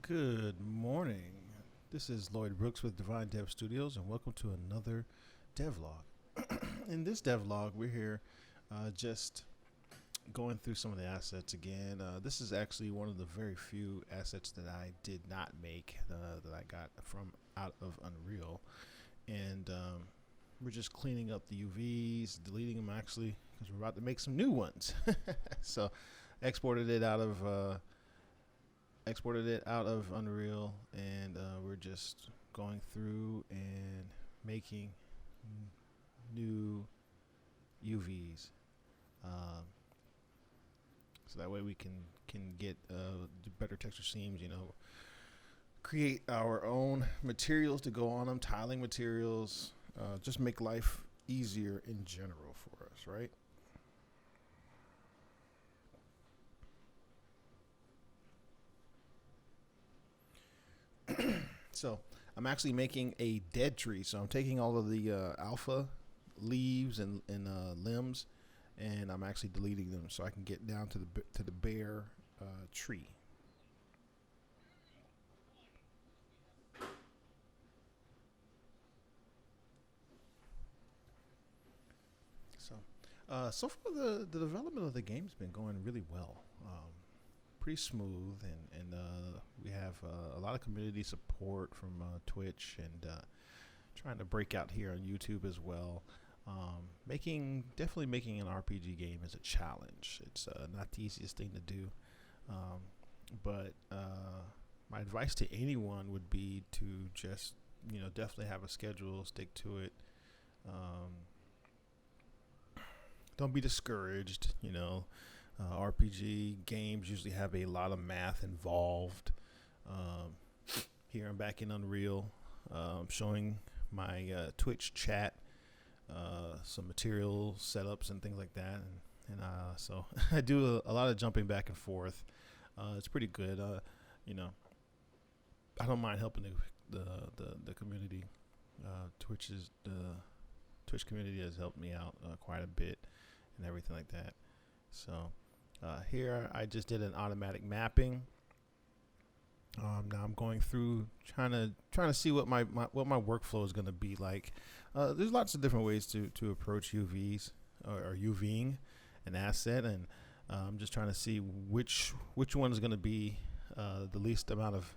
Good morning. This is Lloyd Brooks with Divine Dev Studios, and welcome to another DevLog. In this DevLog, we're here just going through some of the assets again. This is actually one of the very few assets that I did not make that I got from out of Unreal, and we're just cleaning up the UVs, deleting them actually, because we're about to make some new ones. So, exported it out of. Exported it out of Unreal, and we're just going through and making new UVs, so that way we can get better texture seams. Create our own materials to go on them, tiling materials, just make life easier in general for us, right? So I'm actually making a dead tree. So I'm taking all of the alpha leaves and limbs, and I'm actually deleting them so I can get down to the bare tree. So far the development of the game's been going really well. Pretty smooth, and we have a lot of community support from Twitch, and trying to break out here on YouTube as well. Definitely making an RPG game is a challenge. It's not the easiest thing to do, but my advice to anyone would be to just definitely have a schedule, stick to it. Don't be discouraged. RPG games usually have a lot of math involved. Um, Here I'm back in Unreal, showing my Twitch chat, some material setups and things like that, so I do a lot of jumping back and forth. It's pretty good. I don't mind helping the community. The Twitch community has helped me out quite a bit and everything like that. So here I just did an automatic mapping. Now I'm going through trying to see what my workflow is going to be like. There's lots of different ways to approach UVs or UVing an asset, and I'm just trying to see which one is going to be the least amount of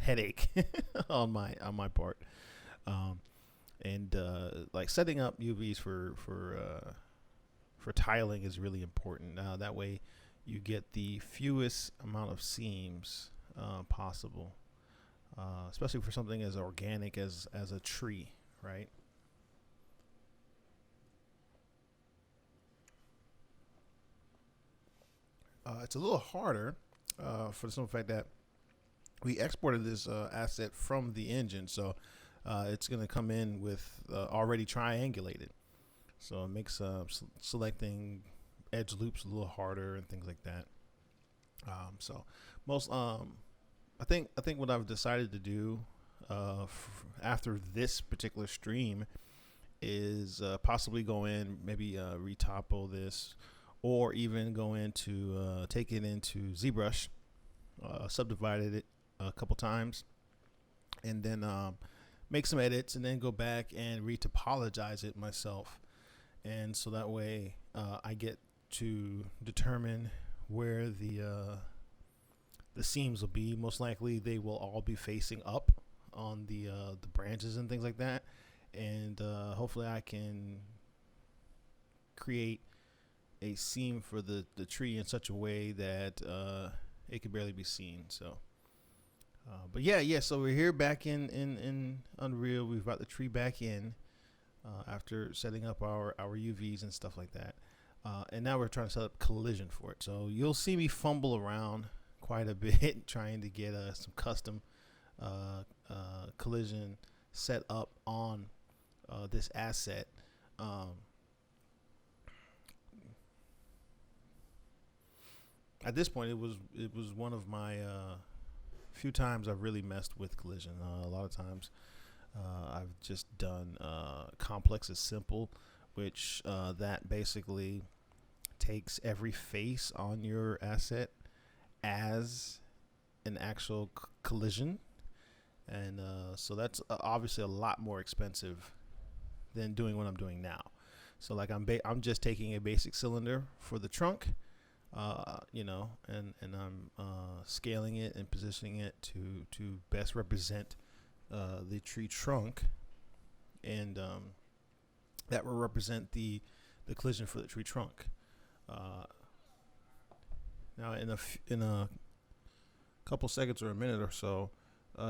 headache on my part. And like setting up UVs for tiling is really important. That way you get the fewest amount of seams possible, especially for something as organic as a tree, right? It's a little harder for the simple fact that we exported this asset from the engine, so it's going to come in with already triangulated. So it makes selecting edge loops a little harder and things like that. So most I think what I've decided to do after this particular stream is possibly go in, maybe retopo this, or even go into take it into ZBrush, subdivided it a couple times, and then make some edits, and then go back and retopologize it myself. And so that way I get to determine where the seams will be. Most likely they will all be facing up on the branches and things like that, and hopefully I can create a seam for the tree in such a way that it can barely be seen. So but yeah, so we're here back in Unreal. We've got the tree back in after setting up our UVs and stuff like that. And now we're trying to set up collision for it. So you'll see me fumble around quite a bit trying to get some custom collision set up on this asset. At this point, it was one of my few times I've really messed with collision. A lot of times I've just done complex as simple, which that basically takes every face on your asset as an actual collision, and so that's obviously a lot more expensive than doing what I'm doing now. So like I'm just taking a basic cylinder for the trunk, and I'm scaling it and positioning it to best represent the tree trunk, and that will represent the collision for the tree trunk. Now in a couple seconds or a minute or so,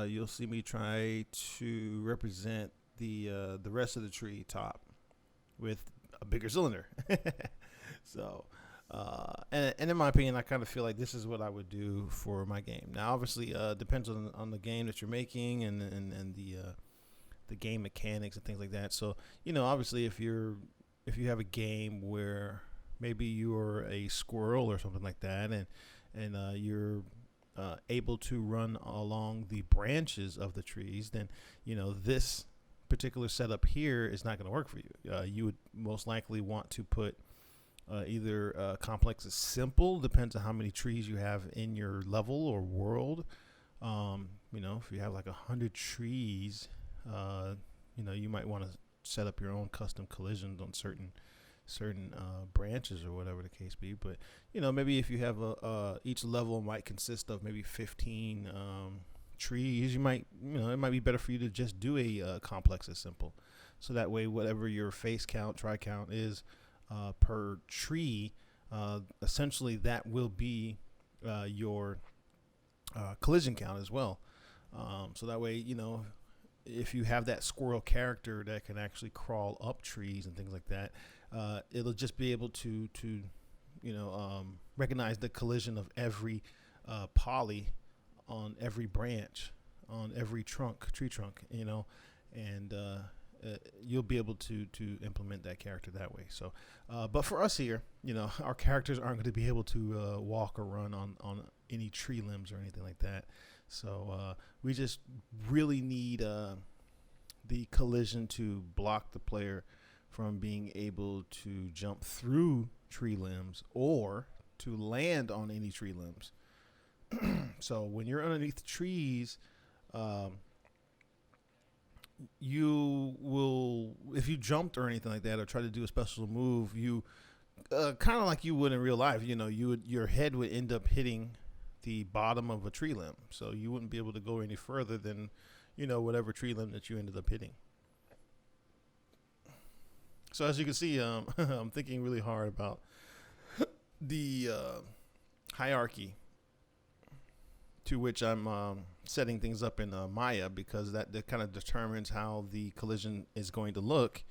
you'll see me try to represent the rest of the tree top with a bigger cylinder. So, and in my opinion, I kind of feel like this is what I would do for my game. Now, obviously, depends on the game that you're making and the game mechanics and things like that. So, obviously, if you have a game where maybe you're a squirrel or something like that, and you're able to run along the branches of the trees, then this particular setup here is not going to work for you. You would most likely want to put either complex is simple, depends on how many trees you have in your level or world. If you have like 100 trees, you might want to set up your own custom collisions on certain branches or whatever the case be. But maybe if you have each level might consist of maybe 15 trees, you might it might be better for you to just do a complex as simple, so that way whatever your face count, try count is per tree, essentially that will be your collision count as well. So that way, if you have that squirrel character that can actually crawl up trees and things like that, it'll just be able to recognize the collision of every poly on every branch, on every tree trunk, and you'll be able to implement that character that way. So, but for us here, our characters aren't going to be able to walk or run on any tree limbs or anything like that. So we just really need the collision to block the player from being able to jump through tree limbs or to land on any tree limbs. So when you're underneath the trees, you will, if you jumped or anything like that or try to do a special move, you kind of like you would in real life, your head would end up hitting the bottom of a tree limb, so you wouldn't be able to go any further than whatever tree limb that you ended up hitting. So as you can see, I'm thinking really hard about the hierarchy to which I'm setting things up in Maya, because that kind of determines how the collision is going to look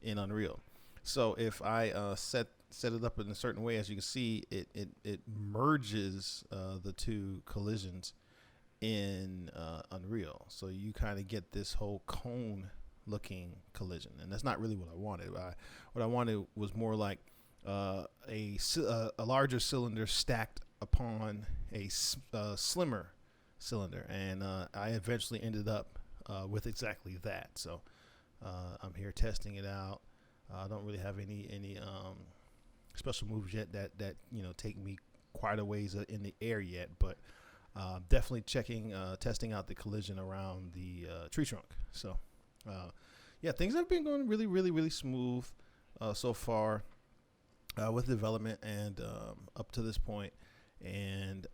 in Unreal. So if I set it up in a certain way, as you can see, it merges the two collisions in Unreal. So you kind of get this whole cone looking collision, and that's not really what I wanted. What I wanted was more like a larger cylinder stacked upon a slimmer cylinder, and I eventually ended up with exactly that. So I'm here testing it out. I don't really have any special moves yet that take me quite a ways in the air yet, but definitely testing out the collision around the tree trunk. So things have been going really, really, really smooth so far with development and up to this point. And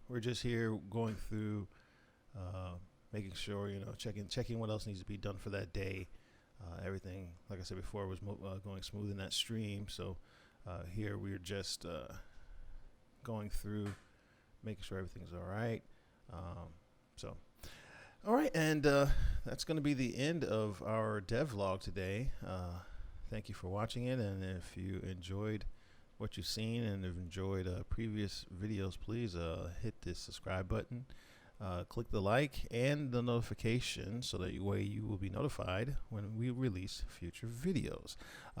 we're just here going through making sure, checking what else needs to be done for that day. Everything, like I said before, was going smooth in that stream. So here we're just going through, making sure everything's all right. All right, and that's going to be the end of our devlog today. Thank you for watching it, and if you enjoyed what you've seen and have enjoyed previous videos, please hit the subscribe button, click the like and the notification, so that way you will be notified when we release future videos.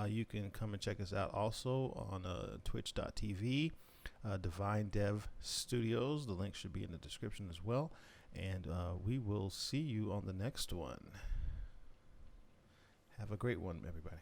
You can come and check us out also on twitch.tv, Divine Dev Studios. The link should be in the description as well. And we will see you on the next one. Have a great one, everybody.